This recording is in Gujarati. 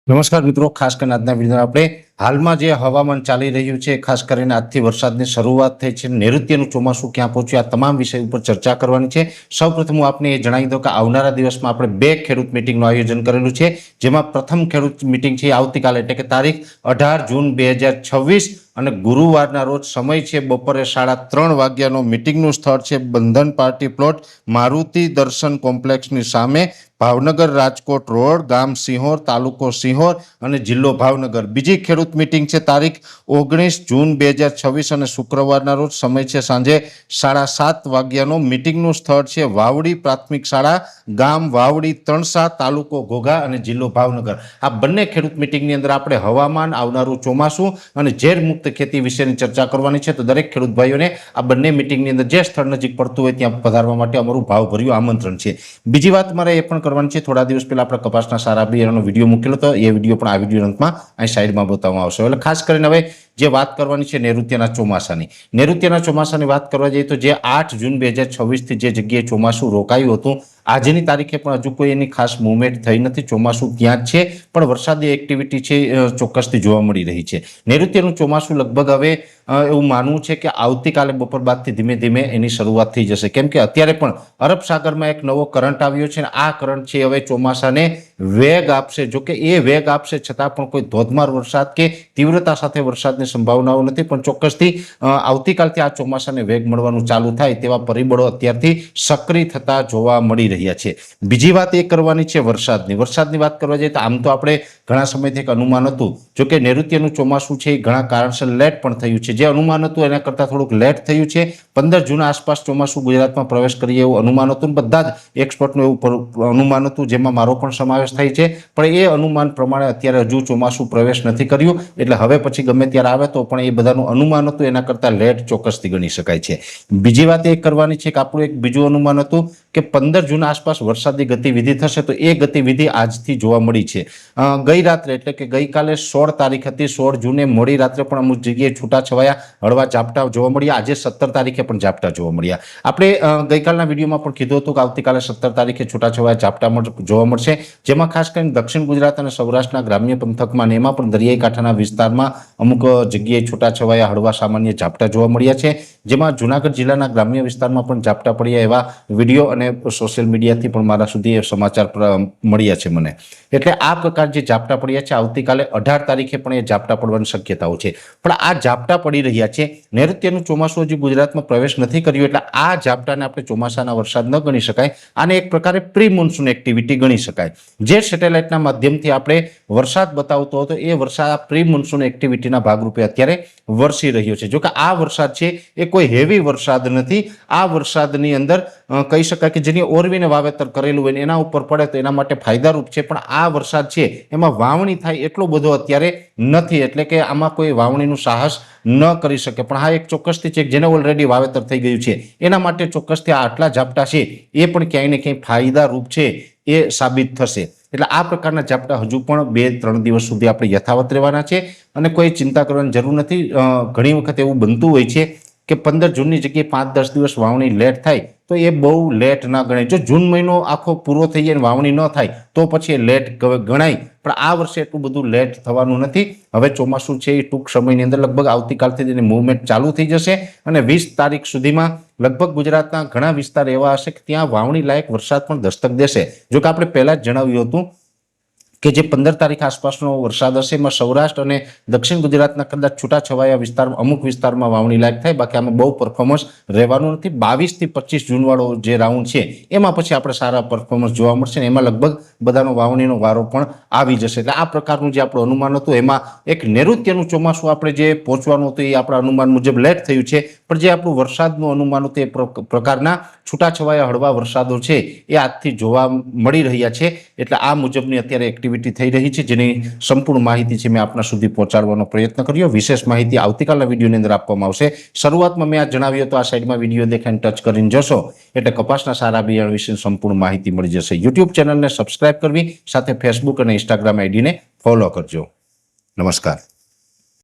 નમસ્કાર મિત્રો, ખાસ કરીને આજના વિડીયોમાં આપણે હાલમાં જે હવામાન ચાલી રહ્યું છે, ખાસ કરીને આજથી વરસાદની શરૂઆત થઈ છે, નૈઋત્યનું ચોમાસું ક્યાં પહોંચ્યું, આ તમામ વિષય ઉપર ચર્ચા કરવાની છે। સૌપ્રથમ હું આપને એ જણાવી દઉં કે આવનારા દિવસમાં આપણે બે ખેડૂત મિટિંગનું આયોજન કરેલું છે, જેમાં પ્રથમ ખેડૂત મિટિંગ છે આવતીકાલે એટલે કે તારીખ 18 જૂન 2026 અને ગુરુવારના રોજ સમય છે બપોરે 3:30 વાગ્યાનો મિટિંગનું સ્થળ છે બંધન પાર્ટી પ્લોટ મારુતિ દર્શન કોમ્પ્લેક્સની સામે, ભાવનગર રાજકોટ રોડ, ગામ સિંહોર, તાલુકો સિંહોર અને જિલ્લો ભાવનગર। બીજી ખેડૂત મિટિંગ છે તારીખ 19 જૂન 2026 અને શુક્રવારના રોજ સમય છે સાંજે 7:30 વાગ્યાનો, મિટિંગનું સ્થળ છે વાવડી પ્રાથમિક શાળા, ગામ વાવડી તણસા, તાલુકો ઘોઘા અને જિલ્લો ભાવનગર। આ બંને ખેડૂત મિટિંગની અંદર આપણે હવામાન, આવનારું ચોમાસું અને ઝેર મુક્ત ખેતી વિશેની ચર્ચા કરવાની છે। તો દરેક ખેડૂત ભાઈઓને આ બંને મિટિંગની અંદર જે સ્થળ નજીક પડતું હોય ત્યાં પધારવા માટે અમારું ભાવભર્યું આમંત્રણ છે। બીજી વાત મારે એ પણ કરવાની છે, થોડા દિવસ પહેલા આપણે કપાસના સારા બિયારણનો વિડીયો મૂકેલો હતો, એ વિડીયો પણ આ વિડીયો અંતમાં અહીં સાઈડમાં બતાવવામાં આવશે। એટલે ખાસ કરીને હવે જે વાત કરવાની છે નૈઋત્યના ચોમાસાની વાત કરવા જઈએ તો જે 8 જૂન 2026 થી જે જગ્યાએ ચોમાસું રોકાયું હતું, આજની તારીખે પણ હજુ કોઈ એની ખાસ મુવમેન્ટ થઈ નથી। ચોમાસું ત્યાં જ છે, પણ વરસાદી એક્ટિવિટી છે ચોક્કસથી જોવા મળી રહી છે। નૈઋત્યનું ચોમાસું લગભગ હવે એવું માનવું છે કે આવતીકાલે બપોર બાદથી ધીમે ધીમે એની શરૂઆત થઈ જશે, કેમ કે અત્યારે પણ અરબ સાગરમાં એક નવો કરંટ આવ્યો છે અને આ કરંટ છે હવે ચોમાસાને વેગ આપશે। જો કે એ વેગ આપશે છતાં પણ કોઈ ધોધમાર વરસાદ કે તીવ્રતા સાથે વરસાદની સંભાવનાઓ નથી, પણ ચોક્કસથી આવતીકાલથી આ ચોમાસાને વેગ મળવાનું ચાલુ થાય તેવા પરિબળો અત્યારથી સક્રિય થતા જોવા મળી રહ્યા છે। બીજી વાત એ કરવાની છે વરસાદની વાત કરવા જઈએ તો આમ તો આપણે ઘણા સમયથી એક અનુમાન હતું, જો કે નૈઋત્યનું ચોમાસું છે એ ઘણા કારણસર લેટ પણ થયું છે। જે અનુમાન હતું એના કરતાં થોડુંક લેટ થયું છે। 15 જૂન આસપાસ ચોમાસું ગુજરાતમાં પ્રવેશ કરીએ એવું અનુમાન હતું, બધા જ એક્સપર્ટનું એવું અનુમાન હતું, જેમાં મારો પણ સમાવેશ થાય છે, પણ એ અનુમાન પ્રમાણે અત્યારે હજુ ચોમાસું પ્રવેશ નથી કર્યું, એટલે હવે પછી ગમે ત્યારે આવે તો પણ એ બધાનું અનુમાન હતું એના કરતાં લેટ ચોક્કસથી ગણી શકાય છે। બીજી વાત એ કરવાની છે કે આપણું એક બીજું અનુમાન હતું કે 15 જૂન આસપાસ વરસાદી ગતિવિધિ થશે, તો એ ગતિવિધિ આજથી જોવા મળી છે। ગઈ રાત્રે એટલે કે ગઈકાલે 16 તારીખ હતી, 16 જૂને મોડી રાત્રે પણ અમુક જગ્યાએ છૂટાછવાયા હળવા ઝાપટા જોવા મળ્યા, આજે 17 તારીખે પણ ઝાપટા જોવા મળ્યા। આપણે ગઈકાલના વિડીયોમાં પણ કીધું હતું કે આવતીકાલે 17 તારીખે છૂટાછવાયા ઝાપટા જોવા મળશે, જેમાં ખાસ કરીને દક્ષિણ ગુજરાત અને સૌરાષ્ટ્રના ગ્રામ્ય પંથકમાં અને એમાં પણ દરિયાઈ કાંઠાના વિસ્તારમાં અમુક જગ્યાએ છૂટાછવાયા હળવા સામાન્ય ઝાપટા જોવા મળ્યા છે, જેમાં જૂનાગઢ જિલ્લાના ગ્રામ્ય વિસ્તારમાં પણ ઝાપટા પડ્યા એવા વિડીયો અને સોશિયલ મીડિયાથી પણ મારા સુધી એ સમાચાર મળ્યા છે મને। એટલે આ પ્રકાર જે ઝાપટા પડ્યા છે આવતીકાલે 18 તારીખે પણ એ ઝાપટા પડવાની શક્યતાઓ છે, પણ આ ઝાપટા પડી રહ્યા છે, નૈઋત્યનું ચોમાસું હજી ગુજરાતમાં પ્રવેશ નથી કર્યું, એટલે આ ઝાપટાને આપણે ચોમાસાના વરસાદ ન ગણી શકાય, આને એક પ્રકારે પ્રી મોન્સૂન એક્ટિવિટી ગણી શકાય। જે સેટેલાઇટના માધ્યમથી આપણે વરસાદ બતાવતો હતો એ વરસાદ પ્રી મોન્સૂન એક્ટિવિટીના ભાગરૂપે અત્યારે વરસી રહ્યો છે। જો કે આ વરસાદ છે એ કોઈ હેવી વરસાદ નથી, આ વરસાદની અંદર કહી શકાય કે જેની ઓરવીને વાવેતર કરેલું હોય એના ઉપર પડે તો એના માટે ફાયદારૂપ છે, પણ આ વરસાદ છે એમાં વાવણી થાય એટલો બધો અત્યારે નથી, એટલે કે આમાં કોઈ વાવણીનું સાહસ ન કરી શકે। પણ હા, એક ચોક્કસથી છે જેને ઓલરેડી વાવેતર થઈ ગયું છે એના માટે ચોક્કસથી આટલા ઝાપટા છે એ પણ ક્યાંય ને ક્યાંય ફાયદારૂપ છે એ સાબિત થશે। એટલે આ પ્રકારના ઝાપટા હજુ પણ 2-3 દિવસ સુધી આપણે યથાવત રહેવાના છે અને કોઈ ચિંતા કરવાની જરૂર નથી। ઘણી વખત એવું બનતું હોય છે કે 15 જૂનની જગ્યાએ 5-10 દિવસ વાવણી લેટ થાય તો એ બહુ લેટ ના ગણાય। જો જૂન મહિનો આખો પૂરો થઈ જાય અને વાવણી ન થાય તો પછી એ લેટ ગણાય, પણ આ વર્ષે એટલું બધું લેટ થવાનું નથી। હવે ચોમાસું છે એ ટૂંક સમયની અંદર લગભગ આવતીકાલથી તેની મૂવમેન્ટ ચાલુ થઈ જશે અને 20 તારીખ સુધીમાં લગભગ ગુજરાતના ઘણા વિસ્તાર એવા હશે કે ત્યાં વાવણી લાયક વરસાદ પણ દસ્તક દેશે। જો કે આપણે પહેલા જ જણાવ્યું હતું કે જે 15 તારીખ આસપાસનો વરસાદ હશે એમાં સૌરાષ્ટ્ર અને દક્ષિણ ગુજરાતના કદાચ છૂટાછવાયા વિસ્તારમાં અમુક વિસ્તારમાં વાવણી લાયક થાય, બાકી આમાં બહુ પરફોર્મન્સ રહેવાનું નથી। 22 થી 25 જૂન વાળો જે રાઉન્ડ છે એમાં પછી આપણે સારા પરફોર્મન્સ જોવા મળશે ને એમાં લગભગ બધાનો વાવણીનો વારો પણ આવી જશે। એટલે આ પ્રકારનું જે આપણું અનુમાન હતું એમાં એક નૈઋત્યનું ચોમાસું આપણે જે પહોંચવાનું હતું એ આપણા અનુમાન મુજબ લેટ થયું છે, પણ જે આપણું વરસાદનું અનુમાન હતું એ પ્રકારના છૂટાછવાયા હળવા વરસાદો છે એ આજથી જોવા મળી રહ્યા છે। એટલે આ મુજબની અત્યારે એક્ટિવિટી થઈ રહી છે, જેની સંપૂર્ણ માહિતી છે મેં આપના સુધી પહોંચાડવાનો પ્રયત્ન કર્યો। વિશેષ માહિતી આવતીકાલના વિડીયોની અંદર આપવામાં આવશે। શરૂઆતમાં મેં આ જણાવ્યું તો આ સાઈડમાં વિડીયો દેખાઈને ટચ કરીને જશો એટલે કપાસના સારા બિયારણ વિશે સંપૂર્ણ માહિતી મળી જશે। યુટ્યુબ ચેનલને સબસ્ક્રાઇબ કરવી, સાથે ફેસબુક અને ઇન્સ્ટાગ્રામ આઈડીને ફોલો કરજો। નમસ્કાર।